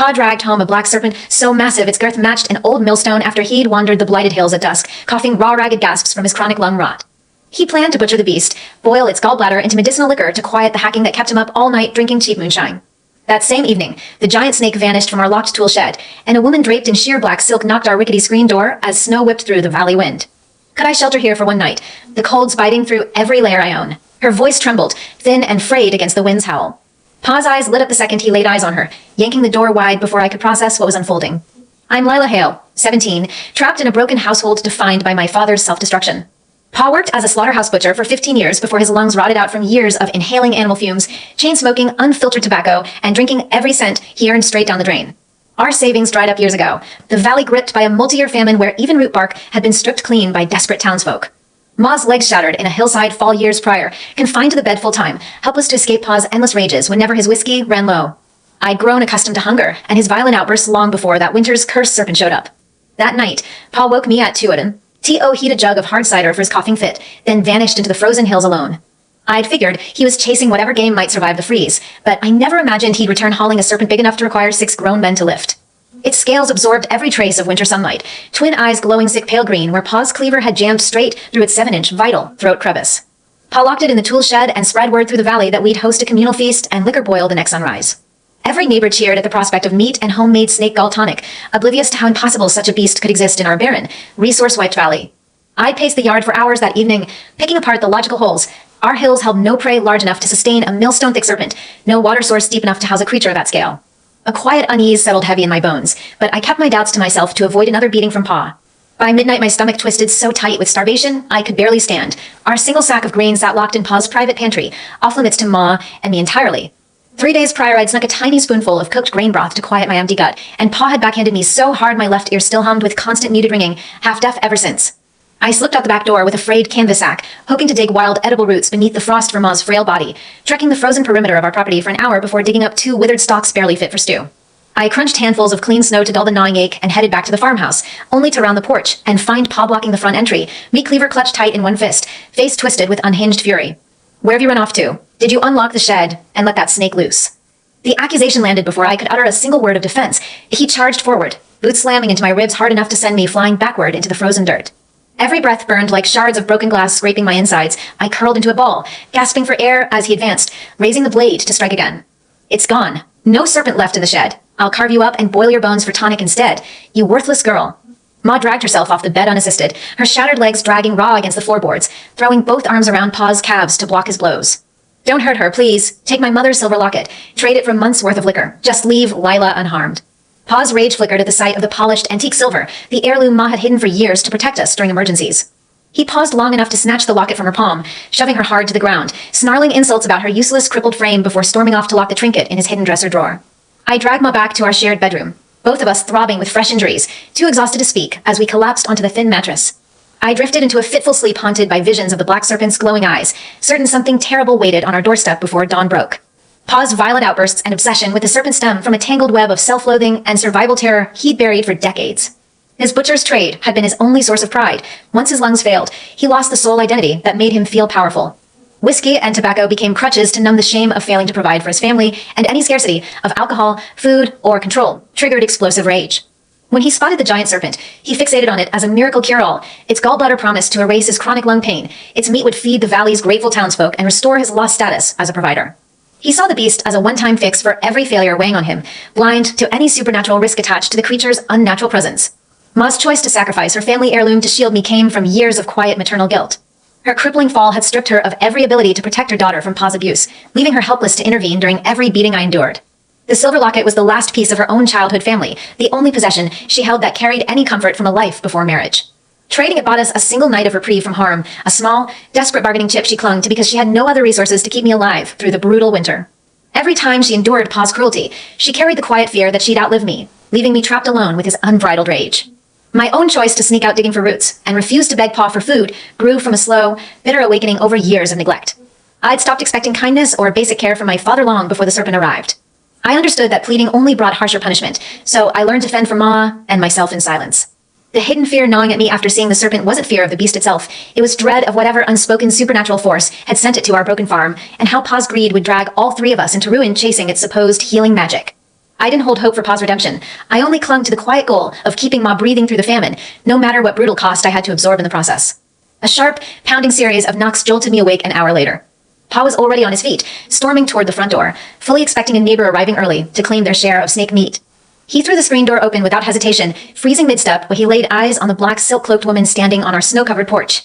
Pa dragged home a black serpent so massive its girth matched an old millstone after he'd wandered the blighted hills at dusk, coughing raw ragged gasps from his chronic lung rot. He planned to butcher the beast, boil its gallbladder into medicinal liquor to quiet the hacking that kept him up all night drinking cheap moonshine. That same evening, the giant snake vanished from our locked tool shed, and a woman draped in sheer black silk knocked our rickety screen door as snow whipped through the valley wind. Could I shelter here for one night, the colds biting through every layer I own? Her voice trembled, thin and frayed against the wind's howl. Pa's eyes lit up the second he laid eyes on her, yanking the door wide before I could process what was unfolding. I'm Lila Hale, 17, trapped in a broken household defined by my father's self-destruction. Pa worked as a slaughterhouse butcher for 15 years before his lungs rotted out from years of inhaling animal fumes, chain-smoking unfiltered tobacco, and drinking every cent he earned straight down the drain. Our savings dried up years ago, the valley gripped by a multi-year famine where even root bark had been stripped clean by desperate townsfolk. Ma's legs shattered in a hillside fall years prior, confined to the bed full-time, helpless to escape Pa's endless rages whenever his whiskey ran low. I'd grown accustomed to hunger and his violent outbursts long before that winter's cursed serpent showed up. That night, Pa woke me at 2 T.O. heated a jug of hard cider for his coughing fit, then vanished into the frozen hills alone. I'd figured he was chasing whatever game might survive the freeze, but I never imagined he'd return hauling a serpent big enough to require 6 grown men to lift. Its scales absorbed every trace of winter sunlight, twin eyes glowing sick pale green where Pa's cleaver had jammed straight through its 7-inch vital throat crevice. Pa locked it in the tool shed and spread word through the valley that we'd host a communal feast and liquor boil the next sunrise. Every neighbor cheered at the prospect of meat and homemade snake gall tonic, oblivious to how impossible such a beast could exist in our barren, resource-wiped valley. I paced the yard for hours that evening, picking apart the logical holes. Our hills held no prey large enough to sustain a millstone-thick serpent, no water source deep enough to house a creature of that scale. A quiet unease settled heavy in my bones, but I kept my doubts to myself to avoid another beating from Pa. By midnight, my stomach twisted so tight with starvation, I could barely stand. Our single sack of grain sat locked in Pa's private pantry, off-limits to Ma and me entirely. 3 days prior, I'd snuck a tiny spoonful of cooked grain broth to quiet my empty gut, and Pa had backhanded me so hard my left ear still hummed with constant muted ringing, half-deaf ever since. I slipped out the back door with a frayed canvas sack, hoping to dig wild edible roots beneath the frost from Ma's frail body, trekking the frozen perimeter of our property for an hour before digging up 2 withered stalks barely fit for stew. I crunched handfuls of clean snow to dull the gnawing ache and headed back to the farmhouse, only to round the porch and find Pa blocking the front entry, meat cleaver clutched tight in one fist, face twisted with unhinged fury. Where have you run off to? Did you unlock the shed and let that snake loose? The accusation landed before I could utter a single word of defense. He charged forward, boots slamming into my ribs hard enough to send me flying backward into the frozen dirt. Every breath burned like shards of broken glass scraping my insides. I curled into a ball, gasping for air as he advanced, raising the blade to strike again. It's gone. No serpent left in the shed. I'll carve you up and boil your bones for tonic instead, you worthless girl. Ma dragged herself off the bed unassisted, her shattered legs dragging raw against the floorboards, throwing both arms around Pa's calves to block his blows. Don't hurt her, please. Take my mother's silver locket. Trade it for months' worth of liquor. Just leave Lila unharmed. Pa's rage flickered at the sight of the polished antique silver, the heirloom Ma had hidden for years to protect us during emergencies. He paused long enough to snatch the locket from her palm, shoving her hard to the ground, snarling insults about her useless, crippled frame before storming off to lock the trinket in his hidden dresser drawer. I dragged Ma back to our shared bedroom, both of us throbbing with fresh injuries, too exhausted to speak as we collapsed onto the thin mattress. I drifted into a fitful sleep haunted by visions of the black serpent's glowing eyes, certain something terrible waited on our doorstep before dawn broke. Pa's violent outbursts and obsession with the serpent stem from a tangled web of self-loathing and survival terror he'd buried for decades. His butcher's trade had been his only source of pride. Once his lungs failed, he lost the sole identity that made him feel powerful. Whiskey and tobacco became crutches to numb the shame of failing to provide for his family, and any scarcity of alcohol, food, or control triggered explosive rage. When he spotted the giant serpent, he fixated on it as a miracle cure-all. Its gallbladder promised to erase his chronic lung pain. Its meat would feed the valley's grateful townsfolk and restore his lost status as a provider. He saw the beast as a one-time fix for every failure weighing on him, blind to any supernatural risk attached to the creature's unnatural presence. Ma's choice to sacrifice her family heirloom to shield me came from years of quiet maternal guilt. Her crippling fall had stripped her of every ability to protect her daughter from Pa's abuse, leaving her helpless to intervene during every beating I endured. The silver locket was the last piece of her own childhood family, the only possession she held that carried any comfort from a life before marriage. Trading it bought us a single night of reprieve from harm, a small, desperate bargaining chip she clung to because she had no other resources to keep me alive through the brutal winter. Every time she endured Pa's cruelty, she carried the quiet fear that she'd outlive me, leaving me trapped alone with his unbridled rage. My own choice to sneak out digging for roots and refuse to beg Pa for food grew from a slow, bitter awakening over years of neglect. I'd stopped expecting kindness or basic care from my father long before the serpent arrived. I understood that pleading only brought harsher punishment, so I learned to fend for Ma and myself in silence. The hidden fear gnawing at me after seeing the serpent wasn't fear of the beast itself. It was dread of whatever unspoken supernatural force had sent it to our broken farm, and how Pa's greed would drag all 3 of us into ruin chasing its supposed healing magic. I didn't hold hope for Pa's redemption. I only clung to the quiet goal of keeping Ma breathing through the famine, no matter what brutal cost I had to absorb in the process. A sharp, pounding series of knocks jolted me awake an hour later. Pa was already on his feet, storming toward the front door, fully expecting a neighbor arriving early to claim their share of snake meat. He threw the screen door open without hesitation, freezing mid-step while he laid eyes on the black silk-cloaked woman standing on our snow-covered porch.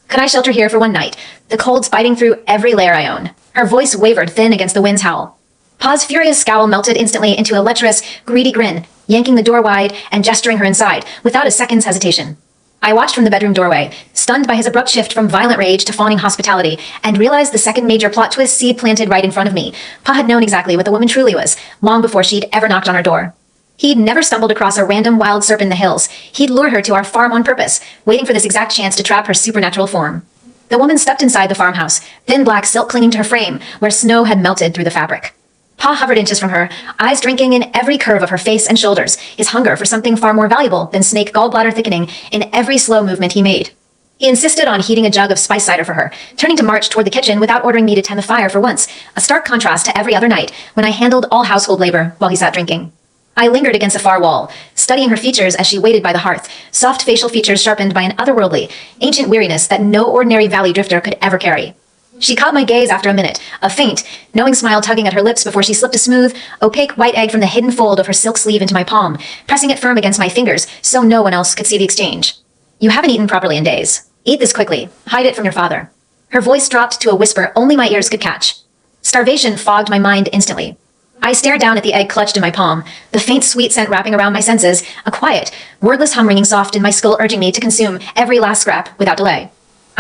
Could I shelter here for one night, the cold biting through every layer I own? Her voice wavered thin against the wind's howl. Pa's furious scowl melted instantly into a lecherous, greedy grin, yanking the door wide and gesturing her inside, without a second's hesitation. I watched from the bedroom doorway, stunned by his abrupt shift from violent rage to fawning hospitality, and realized the second major plot twist seed planted right in front of me. Pa had known exactly what the woman truly was, long before she'd ever knocked on our door. He'd never stumbled across a random wild serpent in the hills. He'd lure her to our farm on purpose, waiting for this exact chance to trap her supernatural form. The woman stepped inside the farmhouse, thin black silk clinging to her frame, where snow had melted through the fabric. Pa hovered inches from her, eyes drinking in every curve of her face and shoulders, his hunger for something far more valuable than snake gallbladder thickening in every slow movement he made. He insisted on heating a jug of spice cider for her, turning to march toward the kitchen without ordering me to tend the fire for once, a stark contrast to every other night when I handled all household labor while he sat drinking. I lingered against a far wall, studying her features as she waited by the hearth, soft facial features sharpened by an otherworldly, ancient weariness that no ordinary valley drifter could ever carry. She caught my gaze after a minute, a faint, knowing smile tugging at her lips before she slipped a smooth, opaque white egg from the hidden fold of her silk sleeve into my palm, pressing it firm against my fingers so no one else could see the exchange. You haven't eaten properly in days. Eat this quickly. Hide it from your father. Her voice dropped to a whisper only my ears could catch. Starvation fogged my mind instantly. I stared down at the egg clutched in my palm, the faint sweet scent wrapping around my senses, a quiet, wordless hum ringing soft in my skull urging me to consume every last scrap without delay.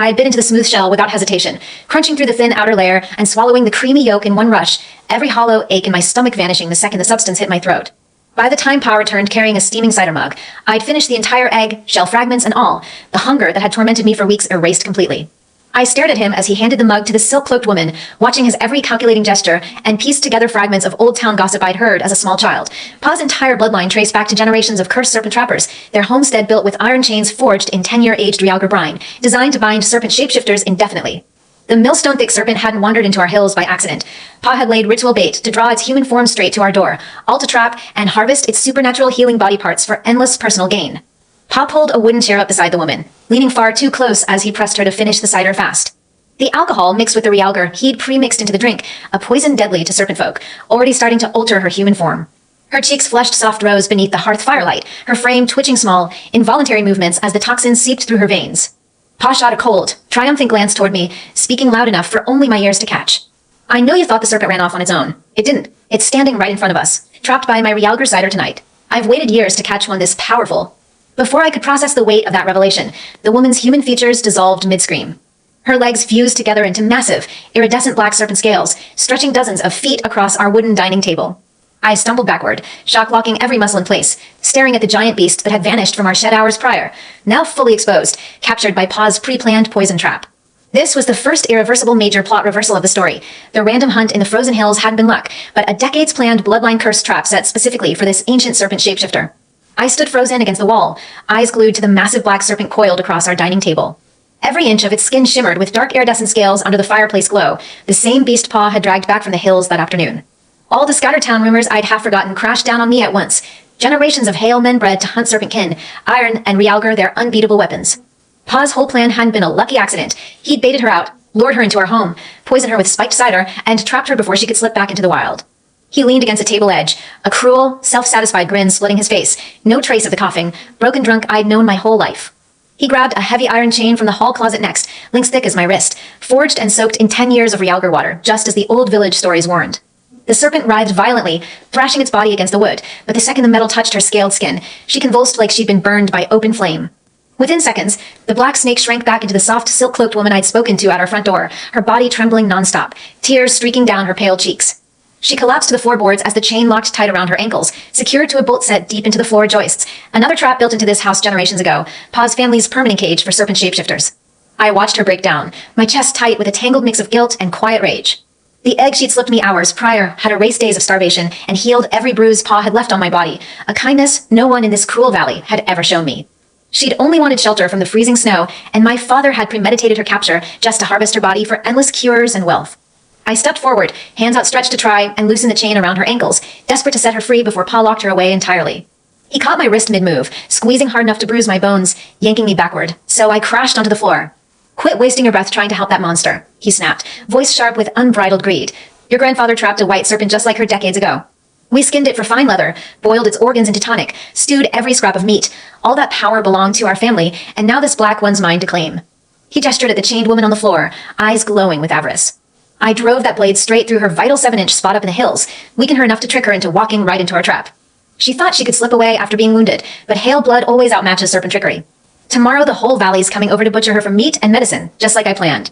I bit into the smooth shell without hesitation, crunching through the thin outer layer and swallowing the creamy yolk in one rush, every hollow ache in my stomach vanishing the second the substance hit my throat. By the time Pa returned carrying a steaming cider mug, I'd finished the entire egg, shell fragments and all, the hunger that had tormented me for weeks erased completely. I stared at him as he handed the mug to the silk-cloaked woman, watching his every calculating gesture, and pieced together fragments of old town gossip I'd heard as a small child. Pa's entire bloodline traced back to generations of cursed serpent trappers, their homestead built with iron chains forged in 10-year-aged Realgar brine, designed to bind serpent shapeshifters indefinitely. The millstone-thick serpent hadn't wandered into our hills by accident. Pa had laid ritual bait to draw its human form straight to our door, all to trap and harvest its supernatural healing body parts for endless personal gain. Pa pulled a wooden chair up beside the woman, leaning far too close as he pressed her to finish the cider fast. The alcohol mixed with the Realgar he'd pre-mixed into the drink, a poison deadly to serpent folk, already starting to alter her human form. Her cheeks flushed soft rose beneath the hearth firelight, her frame twitching small, involuntary movements as the toxins seeped through her veins. Pa shot a cold, triumphant glance toward me, speaking loud enough for only my ears to catch. I know you thought the serpent ran off on its own. It didn't. It's standing right in front of us, trapped by my Realgar cider tonight. I've waited years to catch one this powerful. Before I could process the weight of that revelation, the woman's human features dissolved mid-scream. Her legs fused together into massive, iridescent black serpent scales, stretching dozens of feet across our wooden dining table. I stumbled backward, shock-locking every muscle in place, staring at the giant beast that had vanished from our shed hours prior, now fully exposed, captured by Pa's pre-planned poison trap. This was the first irreversible major plot reversal of the story. The random hunt in the frozen hills hadn't been luck, but a decades-planned bloodline curse trap set specifically for this ancient serpent shapeshifter. I stood frozen against the wall, eyes glued to the massive black serpent coiled across our dining table. Every inch of its skin shimmered with dark iridescent scales under the fireplace glow, the same beast Pa had dragged back from the hills that afternoon. All the scattered town rumors I'd half forgotten crashed down on me at once. Generations of hale men bred to hunt serpent kin, iron and Realgar their unbeatable weapons. Pa's whole plan hadn't been a lucky accident. He'd baited her out, lured her into our home, poisoned her with spiked cider, and trapped her before she could slip back into the wild. He leaned against a table edge, a cruel, self-satisfied grin splitting his face, no trace of the coughing, broken drunk I'd known my whole life. He grabbed a heavy iron chain from the hall closet next, links thick as my wrist, forged and soaked in 10 years of Realgar water, just as the old village stories warned. The serpent writhed violently, thrashing its body against the wood, but the second the metal touched her scaled skin, she convulsed like she'd been burned by open flame. Within seconds, the black snake shrank back into the soft, silk-cloaked woman I'd spoken to at our front door, her body trembling nonstop, tears streaking down her pale cheeks. She collapsed to the floorboards as the chain locked tight around her ankles, secured to a bolt set deep into the floor joists, another trap built into this house generations ago, Pa's family's permanent cage for serpent shapeshifters. I watched her break down, my chest tight with a tangled mix of guilt and quiet rage. The egg she'd slipped me hours prior had erased days of starvation and healed every bruise Pa had left on my body, a kindness no one in this cruel valley had ever shown me. She'd only wanted shelter from the freezing snow, and my father had premeditated her capture just to harvest her body for endless cures and wealth. I stepped forward, hands outstretched to try and loosen the chain around her ankles, desperate to set her free before Pa locked her away entirely. He caught my wrist mid-move, squeezing hard enough to bruise my bones, yanking me backward, so I crashed onto the floor. "Quit wasting your breath trying to help that monster," he snapped, voice sharp with unbridled greed. "Your grandfather trapped a white serpent just like her decades ago. We skinned it for fine leather, boiled its organs into tonic, stewed every scrap of meat. All that power belonged to our family, and now this black one's mine to claim." He gestured at the chained woman on the floor, eyes glowing with avarice. I drove that blade straight through her vital 7-inch spot up in the hills, weakened her enough to trick her into walking right into our trap. She thought she could slip away after being wounded, but Hale blood always outmatches serpent trickery. Tomorrow the whole valley's coming over to butcher her for meat and medicine, just like I planned.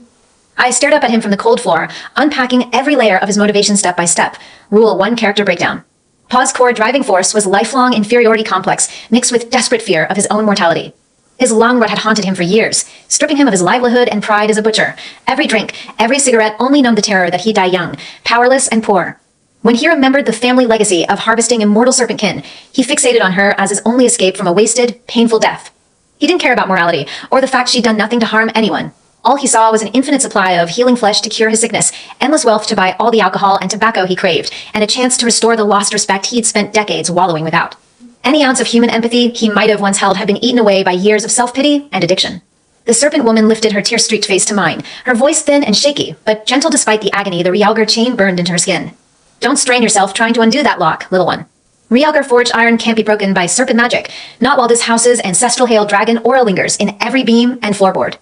I stared up at him from the cold floor, unpacking every layer of his motivation step by step. Rule 1 character breakdown. Pa's core driving force was lifelong inferiority complex, mixed with desperate fear of his own mortality. His lung rut had haunted him for years, stripping him of his livelihood and pride as a butcher. Every drink, every cigarette only numbed the terror that he'd die young, powerless and poor. When he remembered the family legacy of harvesting immortal serpentkin, he fixated on her as his only escape from a wasted, painful death. He didn't care about morality, or the fact she'd done nothing to harm anyone. All he saw was an infinite supply of healing flesh to cure his sickness, endless wealth to buy all the alcohol and tobacco he craved, and a chance to restore the lost respect he'd spent decades wallowing without. Any ounce of human empathy he might have once held had been eaten away by years of self-pity and addiction. The serpent woman lifted her tear-streaked face to mine, her voice thin and shaky, but gentle despite the agony the Realgar chain burned into her skin. "Don't strain yourself trying to undo that lock, little one. Realgar forged iron can't be broken by serpent magic, not while this house's ancestral Hale dragon aura lingers in every beam and floorboard."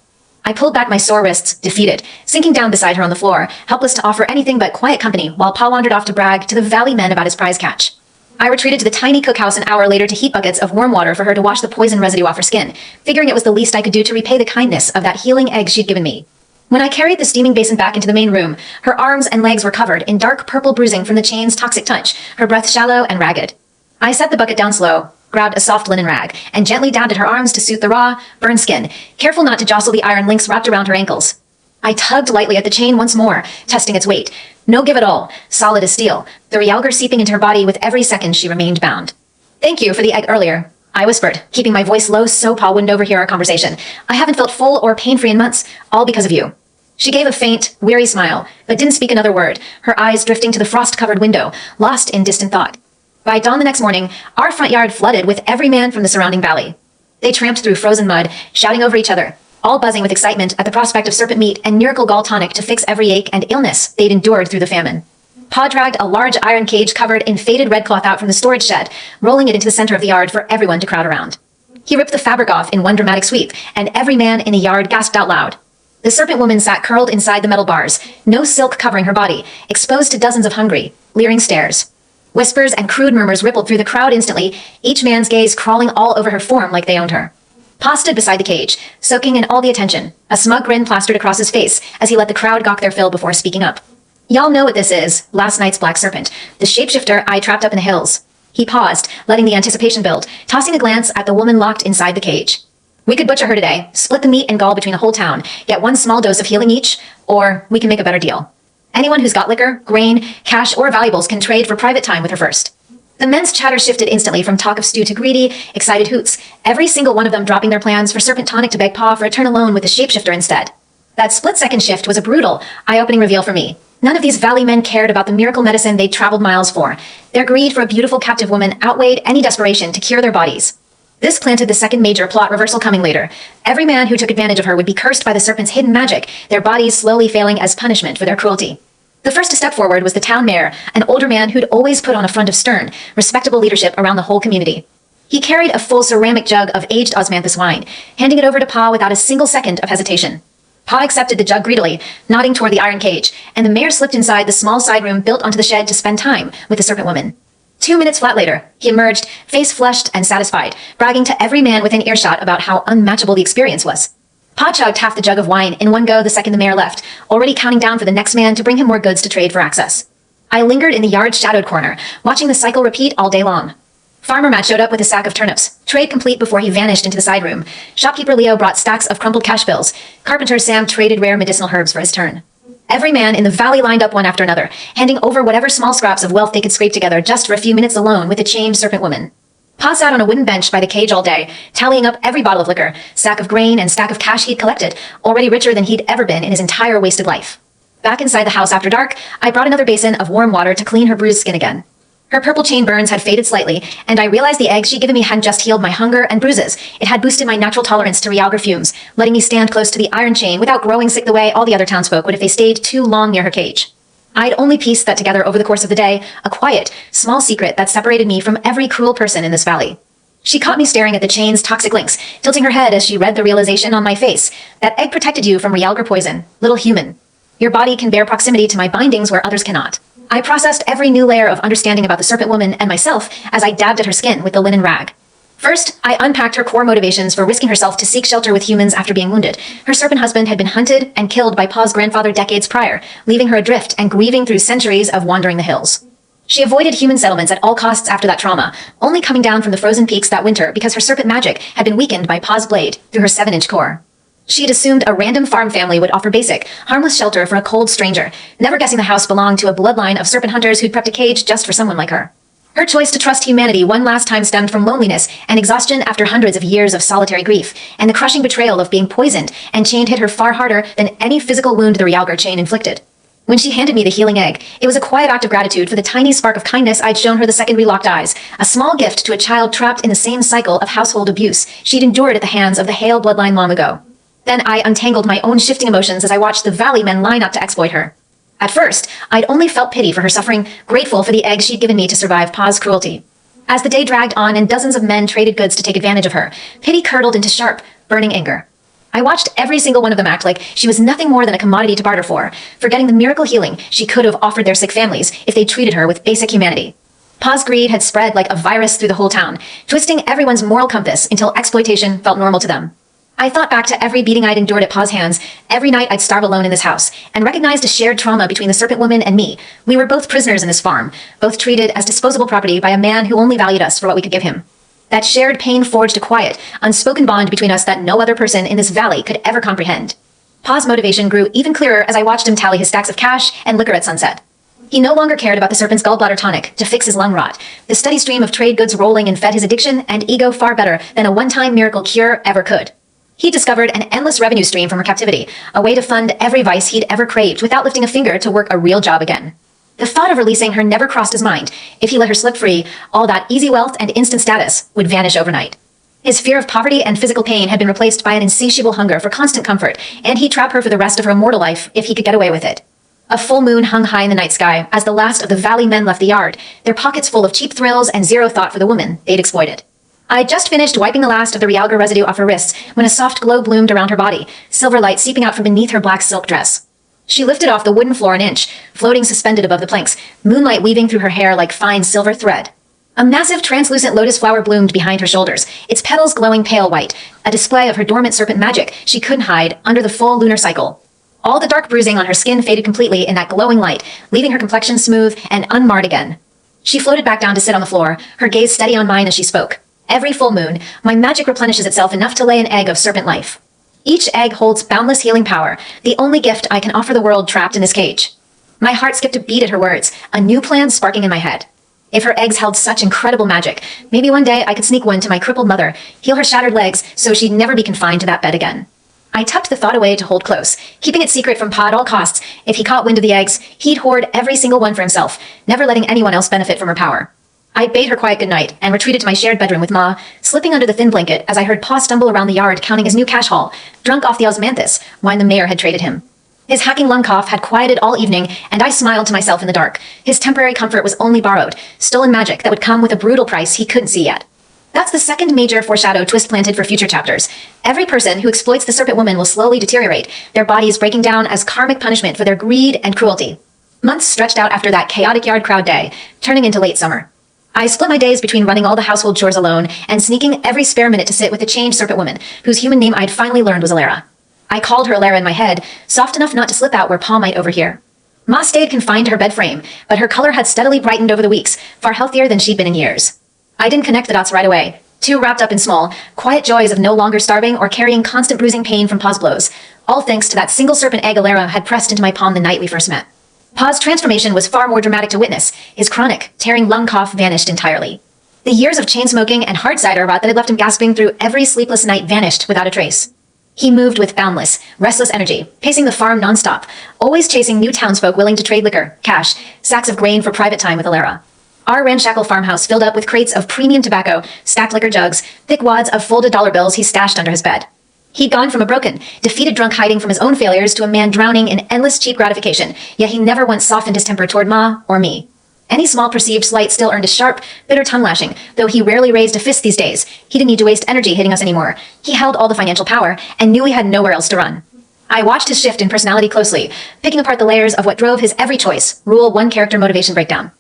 I pulled back my sore wrists, defeated, sinking down beside her on the floor, helpless to offer anything but quiet company while Pa wandered off to brag to the valley men about his prize catch. I retreated to the tiny cookhouse an hour later to heat buckets of warm water for her to wash the poison residue off her skin, figuring it was the least I could do to repay the kindness of that healing egg she'd given me. When I carried the steaming basin back into the main room, her arms and legs were covered in dark purple bruising from the chain's toxic touch, her breath shallow and ragged. I set the bucket down slow, grabbed a soft linen rag, and gently dabbed at her arms to soothe the raw, burned skin, careful not to jostle the iron links wrapped around her ankles. I tugged lightly at the chain once more, testing its weight. No give at all, solid as steel, the Realgar seeping into her body with every second she remained bound. "Thank you for the egg earlier," I whispered, keeping my voice low so Pa wouldn't overhear our conversation. "I haven't felt full or pain-free in months, all because of you." She gave a faint, weary smile, but didn't speak another word, her eyes drifting to the frost-covered window, lost in distant thought. By dawn the next morning, our front yard flooded with every man from the surrounding valley. They tramped through frozen mud, shouting over each other, all buzzing with excitement at the prospect of serpent meat and miracle gall tonic to fix every ache and illness they'd endured through the famine. Pa dragged a large iron cage covered in faded red cloth out from the storage shed, rolling it into the center of the yard for everyone to crowd around. He ripped the fabric off in one dramatic sweep, and every man in the yard gasped out loud. The serpent woman sat curled inside the metal bars, no silk covering her body, exposed to dozens of hungry, leering stares. Whispers and crude murmurs rippled through the crowd instantly, each man's gaze crawling all over her form like they owned her. Pa stood beside the cage, soaking in all the attention, a smug grin plastered across his face as he let the crowd gawk their fill before speaking up. "Y'all know what this is, last night's black serpent, the shapeshifter I trapped up in the hills." He paused, letting the anticipation build, tossing a glance at the woman locked inside the cage. "We could butcher her today, split the meat and gall between the whole town, get one small dose of healing each, or we can make a better deal. Anyone who's got liquor, grain, cash, or valuables can trade for private time with her first." The men's chatter shifted instantly from talk of stew to greedy, excited hoots, every single one of them dropping their plans for serpent tonic to beg Pa for a turn alone with the shapeshifter instead. That split-second shift was a brutal, eye-opening reveal for me. None of these valley men cared about the miracle medicine they'd traveled miles for. Their greed for a beautiful captive woman outweighed any desperation to cure their bodies. This planted the second major plot reversal coming later. Every man who took advantage of her would be cursed by the serpent's hidden magic, their bodies slowly failing as punishment for their cruelty. The first to step forward was the town mayor, an older man who'd always put on a front of stern, respectable leadership around the whole community. He carried a full ceramic jug of aged osmanthus wine, handing it over to Pa without a single second of hesitation. Pa accepted the jug greedily, nodding toward the iron cage, and the mayor slipped inside the small side room built onto the shed to spend time with the serpent woman. 2 minutes flat later, he emerged, face flushed and satisfied, bragging to every man within earshot about how unmatchable the experience was. Pa chugged half the jug of wine in one go the second the mayor left, already counting down for the next man to bring him more goods to trade for access. I lingered in the yard's shadowed corner, watching the cycle repeat all day long. Farmer Matt showed up with a sack of turnips, trade complete before he vanished into the side room. Shopkeeper Leo brought stacks of crumpled cash bills. Carpenter Sam traded rare medicinal herbs for his turn. Every man in the valley lined up one after another, handing over whatever small scraps of wealth they could scrape together just for a few minutes alone with the chained serpent woman. Pa sat on a wooden bench by the cage all day, tallying up every bottle of liquor, sack of grain, and stack of cash he'd collected, already richer than he'd ever been in his entire wasted life. Back inside the house after dark, I brought another basin of warm water to clean her bruised skin again. Her purple chain burns had faded slightly, and I realized the egg she'd given me hadn't just healed my hunger and bruises. It had boosted my natural tolerance to realgar fumes, letting me stand close to the iron chain without growing sick the way all the other townsfolk would if they stayed too long near her cage. I'd only pieced that together over the course of the day, a quiet, small secret that separated me from every cruel person in this valley. She caught me staring at the chain's toxic links, tilting her head as she read the realization on my face. That egg protected you from realgar poison, little human. Your body can bear proximity to my bindings where others cannot. I processed every new layer of understanding about the serpent woman and myself as I dabbed at her skin with the linen rag. First, I unpacked her core motivations for risking herself to seek shelter with humans after being wounded. Her serpent husband had been hunted and killed by Pa's grandfather decades prior, leaving her adrift and grieving through centuries of wandering the hills. She avoided human settlements at all costs after that trauma, only coming down from the frozen peaks that winter because her serpent magic had been weakened by Pa's blade through her 7-inch core. She had assumed a random farm family would offer basic, harmless shelter for a cold stranger, never guessing the house belonged to a bloodline of serpent hunters who'd prepped a cage just for someone like her. Her choice to trust humanity one last time stemmed from loneliness and exhaustion after hundreds of years of solitary grief, and the crushing betrayal of being poisoned and chained hit her far harder than any physical wound the realgar chain inflicted. When she handed me the healing egg, it was a quiet act of gratitude for the tiny spark of kindness I'd shown her the second we locked eyes, a small gift to a child trapped in the same cycle of household abuse she'd endured at the hands of the Hale bloodline long ago. Then I untangled my own shifting emotions as I watched the valley men line up to exploit her. At first, I'd only felt pity for her suffering, grateful for the egg she'd given me to survive Pa's cruelty. As the day dragged on and dozens of men traded goods to take advantage of her, pity curdled into sharp, burning anger. I watched every single one of them act like she was nothing more than a commodity to barter for, forgetting the miracle healing she could have offered their sick families if they treated her with basic humanity. Pa's greed had spread like a virus through the whole town, twisting everyone's moral compass until exploitation felt normal to them. I thought back to every beating I'd endured at Pa's hands, every night I'd starve alone in this house, and recognized a shared trauma between the serpent woman and me. We were both prisoners in this farm, both treated as disposable property by a man who only valued us for what we could give him. That shared pain forged a quiet, unspoken bond between us that no other person in this valley could ever comprehend. Pa's motivation grew even clearer as I watched him tally his stacks of cash and liquor at sunset. He no longer cared about the serpent's gallbladder tonic to fix his lung rot, the steady stream of trade goods rolling and fed his addiction and ego far better than a one-time miracle cure ever could. He discovered an endless revenue stream from her captivity, a way to fund every vice he'd ever craved without lifting a finger to work a real job again. The thought of releasing her never crossed his mind. If he let her slip free, all that easy wealth and instant status would vanish overnight. His fear of poverty and physical pain had been replaced by an insatiable hunger for constant comfort, and he'd trap her for the rest of her mortal life if he could get away with it. A full moon hung high in the night sky as the last of the valley men left the yard, their pockets full of cheap thrills and zero thought for the woman they'd exploited. I'd just finished wiping the last of the realgar residue off her wrists when a soft glow bloomed around her body, silver light seeping out from beneath her black silk dress. She lifted off the wooden floor an inch, floating suspended above the planks, moonlight weaving through her hair like fine silver thread. A massive translucent lotus flower bloomed behind her shoulders, its petals glowing pale white, a display of her dormant serpent magic she couldn't hide under the full lunar cycle. All the dark bruising on her skin faded completely in that glowing light, leaving her complexion smooth and unmarred again. She floated back down to sit on the floor, her gaze steady on mine as she spoke. Every full moon, my magic replenishes itself enough to lay an egg of serpent life. Each egg holds boundless healing power, the only gift I can offer the world trapped in this cage. My heart skipped a beat at her words, a new plan sparking in my head. If her eggs held such incredible magic, maybe one day I could sneak one to my crippled mother, heal her shattered legs so she'd never be confined to that bed again. I tucked the thought away to hold close, keeping it secret from Pa at all costs. If he caught wind of the eggs, he'd hoard every single one for himself, never letting anyone else benefit from her power. I bade her quiet goodnight and retreated to my shared bedroom with Ma, slipping under the thin blanket as I heard Pa stumble around the yard counting his new cash haul, drunk off the osmanthus wine the mayor had traded him. His hacking lung cough had quieted all evening, and I smiled to myself in the dark. His temporary comfort was only borrowed, stolen magic that would come with a brutal price he couldn't see yet. That's the second major foreshadow twist planted for future chapters. Every person who exploits the serpent woman will slowly deteriorate, their bodies breaking down as karmic punishment for their greed and cruelty. Months stretched out after that chaotic yard crowd day, turning into late summer. I split my days between running all the household chores alone and sneaking every spare minute to sit with the changed serpent woman, whose human name I'd finally learned was Alara. I called her Alara in my head, soft enough not to slip out where Pa might overhear. Ma stayed confined to her bed frame, but her color had steadily brightened over the weeks, far healthier than she'd been in years. I didn't connect the dots right away, too wrapped up in small, quiet joys of no longer starving or carrying constant bruising pain from Pa's blows, all thanks to that single serpent egg Alara had pressed into my palm the night we first met. Pa's transformation was far more dramatic to witness. His chronic, tearing lung cough vanished entirely. The years of chain smoking and hard cider rot that had left him gasping through every sleepless night vanished without a trace. He moved with boundless, restless energy, pacing the farm nonstop, always chasing new townsfolk willing to trade liquor, cash, sacks of grain for private time with Alara. Our ramshackle farmhouse filled up with crates of premium tobacco, stacked liquor jugs, thick wads of folded dollar bills he stashed under his bed. He'd gone from a broken, defeated drunk hiding from his own failures to a man drowning in endless cheap gratification, yet he never once softened his temper toward Ma or me. Any small perceived slight still earned a sharp, bitter tongue lashing, though he rarely raised a fist these days. He didn't need to waste energy hitting us anymore. He held all the financial power and knew he had nowhere else to run. I watched his shift in personality closely, picking apart the layers of what drove his every choice, rule one character motivation breakdown.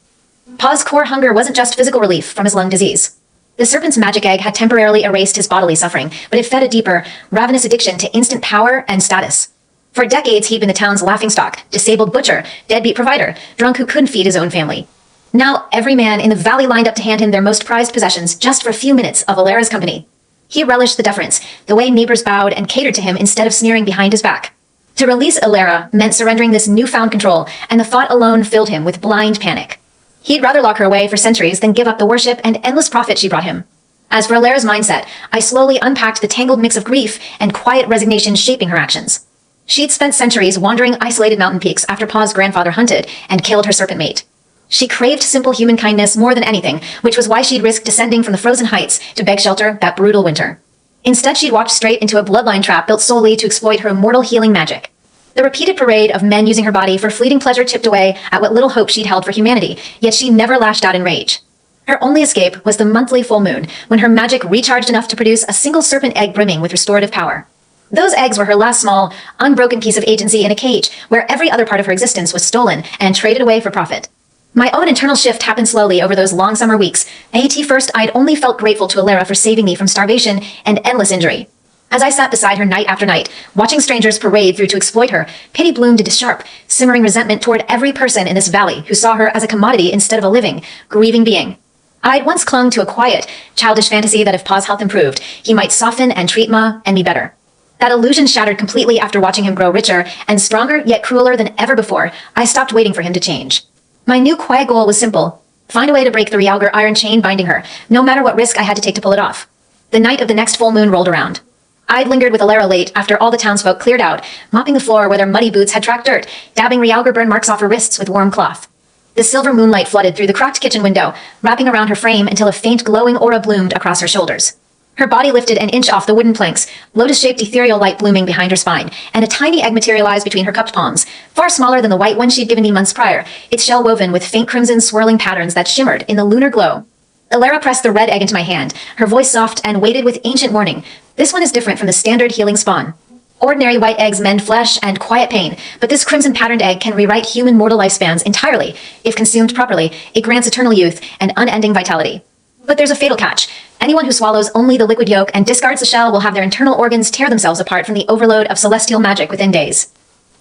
Pa's core hunger wasn't just physical relief from his lung disease. The serpent's magic egg had temporarily erased his bodily suffering, but it fed a deeper, ravenous addiction to instant power and status. For decades, he'd been the town's laughingstock, disabled butcher, deadbeat provider, drunk who couldn't feed his own family. Now every man in the valley lined up to hand him their most prized possessions just for a few minutes of Alara's company. He relished the deference, the way neighbors bowed and catered to him instead of sneering behind his back. To release Alara meant surrendering this newfound control, and the thought alone filled him with blind panic. He'd rather lock her away for centuries than give up the worship and endless profit she brought him. As for Alara's mindset, I slowly unpacked the tangled mix of grief and quiet resignation shaping her actions. She'd spent centuries wandering isolated mountain peaks after Pa's grandfather hunted and killed her serpent mate. She craved simple human kindness more than anything, which was why she'd risked descending from the frozen heights to beg shelter that brutal winter. Instead, she'd walked straight into a bloodline trap built solely to exploit her immortal healing magic. The repeated parade of men using her body for fleeting pleasure chipped away at what little hope she'd held for humanity, yet she never lashed out in rage. Her only escape was the monthly full moon, when her magic recharged enough to produce a single serpent egg brimming with restorative power. Those eggs were her last small, unbroken piece of agency in a cage where every other part of her existence was stolen and traded away for profit. My own internal shift happened slowly over those long summer weeks. At first, I'd only felt grateful to Alara for saving me from starvation and endless injury. As I sat beside her night after night, watching strangers parade through to exploit her, pity bloomed into sharp, simmering resentment toward every person in this valley who saw her as a commodity instead of a living, grieving being. I'd once clung to a quiet, childish fantasy that if Pa's health improved, he might soften and treat Ma and me better. That illusion shattered completely after watching him grow richer and stronger yet crueler than ever before. I stopped waiting for him to change. My new quiet goal was simple: find a way to break the Realgar iron chain binding her, no matter what risk I had to take to pull it off. The night of the next full moon rolled around. I'd lingered with Alara late after all the townsfolk cleared out, mopping the floor where their muddy boots had tracked dirt, dabbing Realgar burn marks off her wrists with warm cloth. The silver moonlight flooded through the cracked kitchen window, wrapping around her frame until a faint glowing aura bloomed across her shoulders. Her body lifted an inch off the wooden planks, lotus-shaped ethereal light blooming behind her spine, and a tiny egg materialized between her cupped palms, far smaller than the white one she'd given me months prior, its shell woven with faint crimson swirling patterns that shimmered in the lunar glow. Alara pressed the red egg into my hand, her voice soft and weighted with ancient warning. This one is different from the standard healing spawn. Ordinary white eggs mend flesh and quiet pain, but this crimson-patterned egg can rewrite human mortal lifespans entirely. If consumed properly, it grants eternal youth and unending vitality. But there's a fatal catch. Anyone who swallows only the liquid yolk and discards the shell will have their internal organs tear themselves apart from the overload of celestial magic within days.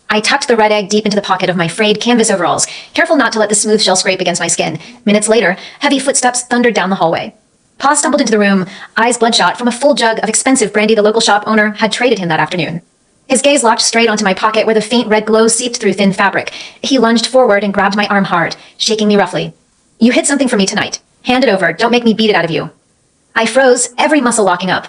I tucked the red egg deep into the pocket of my frayed canvas overalls, careful not to let the smooth shell scrape against my skin. Minutes later, heavy footsteps thundered down the hallway. Pa stumbled into the room, eyes bloodshot from a full jug of expensive brandy the local shop owner had traded him that afternoon. His gaze locked straight onto my pocket where the faint red glow seeped through thin fabric. He lunged forward and grabbed my arm hard, shaking me roughly. "You hid something for me tonight. Hand it over, don't make me beat it out of you." I froze, every muscle locking up.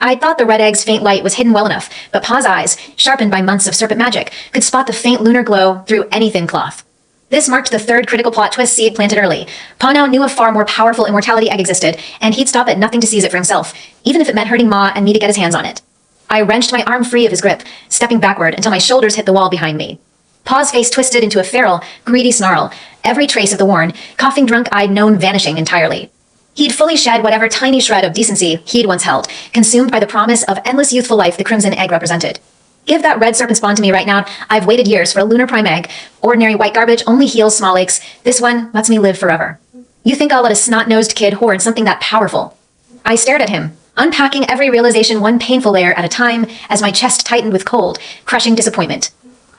I thought the red egg's faint light was hidden well enough, but Pa's eyes, sharpened by months of serpent magic, could spot the faint lunar glow through any thin cloth. This marked the third critical plot twist seed planted early. Pa now knew a far more powerful immortality egg existed, and he'd stop at nothing to seize it for himself, even if it meant hurting Ma and me to get his hands on it. I wrenched my arm free of his grip, stepping backward until my shoulders hit the wall behind me. Pa's face twisted into a feral, greedy snarl, every trace of the worn, coughing drunk I'd known vanishing entirely. He'd fully shed whatever tiny shred of decency he'd once held, consumed by the promise of endless youthful life the crimson egg represented. Give that red serpent spawn to me right now. I've waited years for a lunar prime egg. Ordinary white garbage only heals small aches. This one lets me live forever. You think I'll let a snot-nosed kid hoard something that powerful? I stared at him, unpacking every realization one painful layer at a time as my chest tightened with cold, crushing disappointment.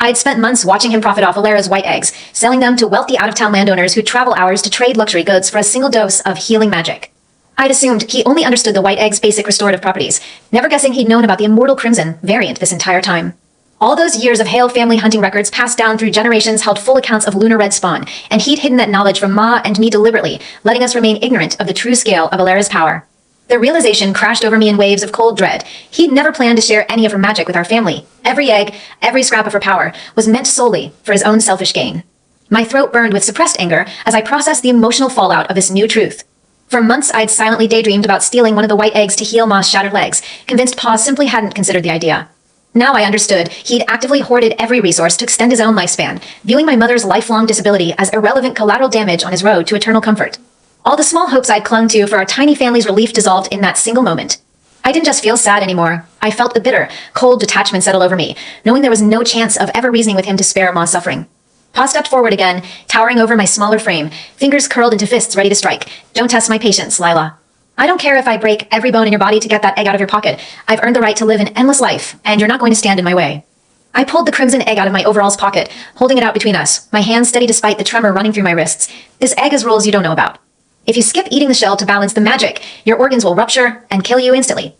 I'd spent months watching him profit off Alara's white eggs, selling them to wealthy out-of-town landowners who travel hours to trade luxury goods for a single dose of healing magic. I'd assumed he only understood the white egg's basic restorative properties, never guessing he'd known about the immortal crimson variant this entire time. All those years of Hale family hunting records passed down through generations held full accounts of lunar red spawn, and he'd hidden that knowledge from Ma and me deliberately, letting us remain ignorant of the true scale of Alara's power. The realization crashed over me in waves of cold dread. He'd never planned to share any of her magic with our family. Every egg, every scrap of her power, was meant solely for his own selfish gain. My throat burned with suppressed anger as I processed the emotional fallout of this new truth. For months, I'd silently daydreamed about stealing one of the white eggs to heal Ma's shattered legs, convinced Pa simply hadn't considered the idea. Now I understood he'd actively hoarded every resource to extend his own lifespan, viewing my mother's lifelong disability as irrelevant collateral damage on his road to eternal comfort. All the small hopes I'd clung to for our tiny family's relief dissolved in that single moment. I didn't just feel sad anymore. I felt the bitter, cold detachment settle over me, knowing there was no chance of ever reasoning with him to spare Ma's suffering. Pa stepped forward again, towering over my smaller frame, fingers curled into fists ready to strike. Don't test my patience, Lila. I don't care if I break every bone in your body to get that egg out of your pocket. I've earned the right to live an endless life, and you're not going to stand in my way. I pulled the crimson egg out of my overalls pocket, holding it out between us, my hands steady despite the tremor running through my wrists. This egg has rules you don't know about. If you skip eating the shell to balance the magic, your organs will rupture and kill you instantly.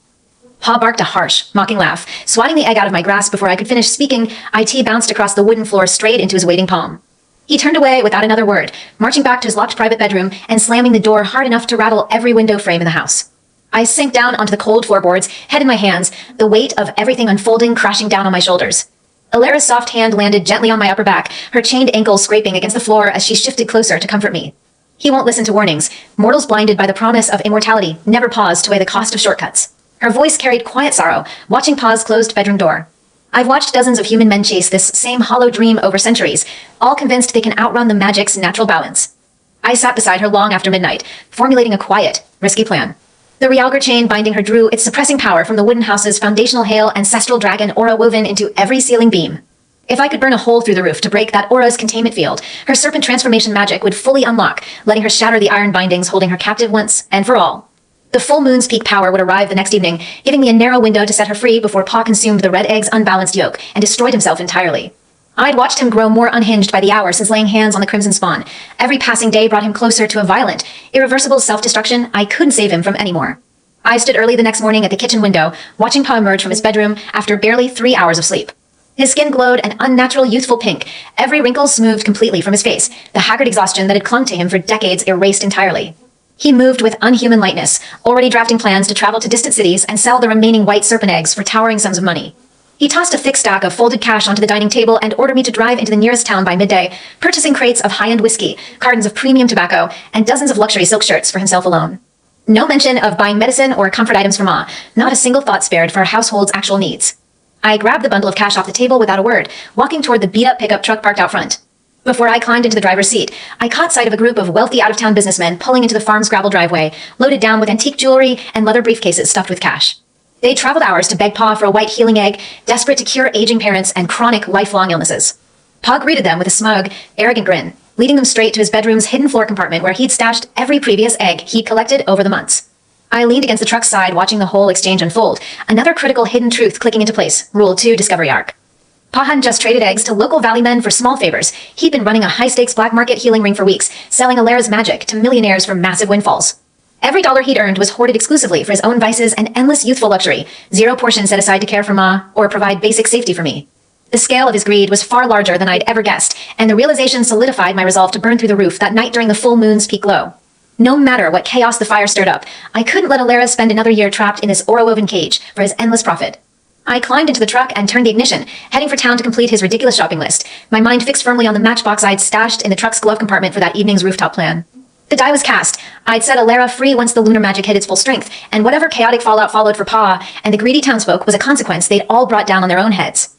Pa barked a harsh, mocking laugh. Swatting the egg out of my grasp before I could finish speaking, IT bounced across the wooden floor straight into his waiting palm. He turned away without another word, marching back to his locked private bedroom and slamming the door hard enough to rattle every window frame in the house. I sank down onto the cold floorboards, head in my hands, the weight of everything unfolding crashing down on my shoulders. Alara's soft hand landed gently on my upper back, her chained ankles scraping against the floor as she shifted closer to comfort me. He won't listen to warnings. Mortals blinded by the promise of immortality never pause to weigh the cost of shortcuts. Her voice carried quiet sorrow, watching Pa's closed bedroom door. I've watched dozens of human men chase this same hollow dream over centuries, all convinced they can outrun the magic's natural balance. I sat beside her long after midnight, formulating a quiet, risky plan. The Realgar chain binding her drew its suppressing power from the wooden house's foundational hail ancestral dragon aura woven into every ceiling beam. If I could burn a hole through the roof to break that aura's containment field, her serpent transformation magic would fully unlock, letting her shatter the iron bindings holding her captive once and for all. The full moon's peak power would arrive the next evening, giving me a narrow window to set her free before Pa consumed the red egg's unbalanced yolk and destroyed himself entirely. I'd watched him grow more unhinged by the hour since laying hands on the crimson spawn. Every passing day brought him closer to a violent, irreversible self-destruction I couldn't save him from anymore. I stood early the next morning at the kitchen window, watching Pa emerge from his bedroom after barely 3 hours of sleep. His skin glowed an unnatural youthful pink, every wrinkle smoothed completely from his face, the haggard exhaustion that had clung to him for decades erased entirely. He moved with unhuman lightness, already drafting plans to travel to distant cities and sell the remaining white serpent eggs for towering sums of money. He tossed a thick stack of folded cash onto the dining table and ordered me to drive into the nearest town by midday, purchasing crates of high-end whiskey, cartons of premium tobacco, and dozens of luxury silk shirts for himself alone. No mention of buying medicine or comfort items for Ma, not a single thought spared for our household's actual needs. I grabbed the bundle of cash off the table without a word, walking toward the beat-up pickup truck parked out front. Before I climbed into the driver's seat, I caught sight of a group of wealthy out-of-town businessmen pulling into the farm's gravel driveway, loaded down with antique jewelry and leather briefcases stuffed with cash. They traveled hours to beg Pa for a white healing egg, desperate to cure aging parents and chronic lifelong illnesses. Pa greeted them with a smug, arrogant grin, leading them straight to his bedroom's hidden floor compartment where he'd stashed every previous egg he'd collected over the months. I leaned against the truck's side watching the whole exchange unfold, another critical hidden truth clicking into place, Rule 2 Discovery Arc. Pa hadn't just traded eggs to local valley men for small favors. He'd been running a high-stakes black market healing ring for weeks, selling Alara's magic to millionaires for massive windfalls. Every dollar he'd earned was hoarded exclusively for his own vices and endless youthful luxury, zero portion set aside to care for Ma or provide basic safety for me. The scale of his greed was far larger than I'd ever guessed, and the realization solidified my resolve to burn through the roof that night during the full moon's peak glow. No matter what chaos the fire stirred up, I couldn't let Alara spend another year trapped in this aura-woven cage for his endless profit. I climbed into the truck and turned the ignition, heading for town to complete his ridiculous shopping list, my mind fixed firmly on the matchbox I'd stashed in the truck's glove compartment for that evening's rooftop plan. The die was cast. I'd set Alara free once the lunar magic hit its full strength, and whatever chaotic fallout followed for Pa and the greedy townsfolk was a consequence they'd all brought down on their own heads.